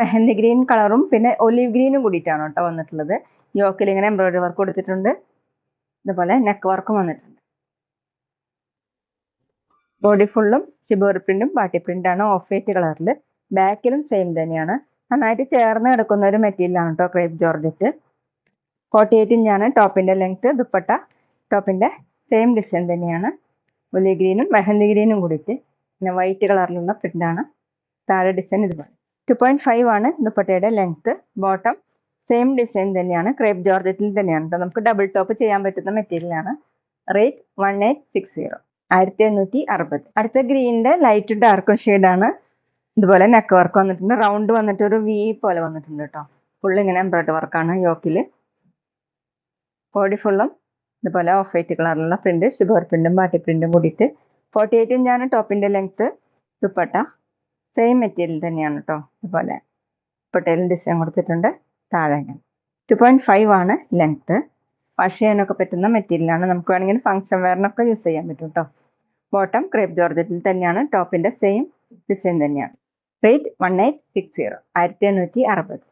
Mehndi green കളറും പിന്നെ olive ഗ്രീനും കൂടിയിട്ടാണ് കേട്ടോ വന്നിട്ടുള്ളത്. യോക്കിൽ ഇങ്ങനെ എംബ്രോയിഡറി വർക്ക് കൊടുത്തിട്ടുണ്ട്. ഇതുപോലെ നെക്ക് വർക്കും വന്നിട്ടുണ്ട്. ബോഡി ഫുള്ളും ഷിബോറി പ്രിന്റും ബാട്ടി പ്രിന്റാണ് ഓഫ് വൈറ്റ് കളറിൽ. ബാക്കിലും സെയിം തന്നെയാണ്. നന്നായിട്ട് ചേർന്ന് കിടക്കുന്ന ഒരു മെറ്റീരിയലാണ് കേട്ടോ ക്രേപ്പ് ജോർജറ്റ്. 48 ഇഞ്ചാണ് ടോപ്പിന്റെ ലെങ്ത്. ദുപ്പട്ട ടോപ്പിന്റെ സെയിം ഡിസൈൻ തന്നെയാണ്. ഒലിവ് ഗ്രീനും മെഹന്തി ഗ്രീനും കൂടിയിട്ട് പിന്നെ വൈറ്റ് കളറിലുള്ള പ്രിന്റാണ്. താഴെ ഡിസൈൻ ഇതുപോലെ. 2.5 ആണ് ദുപ്പട്ടയുടെ ലെങ്ത്. ബോട്ടം സെയിം ഡിസൈൻ തന്നെയാണ്. ക്രേപ്പ് ജോർജറ്റിൽ തന്നെയാണ് കേട്ടോ. നമുക്ക് ഡബിൾ ടോപ്പ് ചെയ്യാൻ പറ്റുന്ന മെറ്റീരിയലാണ്. റേറ്റ് 1860, 1860. അടുത്ത ഗ്രീനിന്റെ ലൈറ്റ് ഡാർക്ക് ഷെയ്ഡാണ്. ഇതുപോലെ നെക്ക് വർക്ക് വന്നിട്ടുണ്ട്. റൗണ്ട് വന്നിട്ട് ഒരു വി പോലെ വന്നിട്ടുണ്ട് കേട്ടോ. ഫുള്ള് ഇങ്ങനെ എംബ്രോയിഡറി വർക്കാണ് യോക്കില്. ബോഡി ഫുള്ളും ഇതുപോലെ ഓഫ് വൈറ്റ് കളറിലുള്ള പ്രിന്റ്, ഷിബോർ പ്രിന്റും ബാട്ടി പ്രിന്റും കൂടിയിട്ട്. 48 ഇഞ്ചാണ് ടോപ്പിന്റെ ലെങ്ത്. ദുപ്പട്ട സെയിം മെറ്റീരിയൽ തന്നെയാണ് കേട്ടോ. ഇതുപോലെ ദുപ്പട്ടയിൽ ഡിസൈൻ കൊടുത്തിട്ടുണ്ട്. താഴെ 2.5 ആണ് ലെങ്ത്. വാഷ് ചെയ്യാനൊക്കെ പറ്റുന്ന മെറ്റീരിയലാണ്. നമുക്ക് വേണമെങ്കിൽ ഫംഗ്ഷൻ വെയറിനൊക്കെ യൂസ് ചെയ്യാൻ പറ്റും കേട്ടോ. ബോട്ടം ക്രേപ്പ് ജോർജറ്റിൽ തന്നെയാണ്. ടോപ്പിന്റെ സെയിം ഡിസൈൻ തന്നെയാണ്. റേറ്റ് 1860, 1860.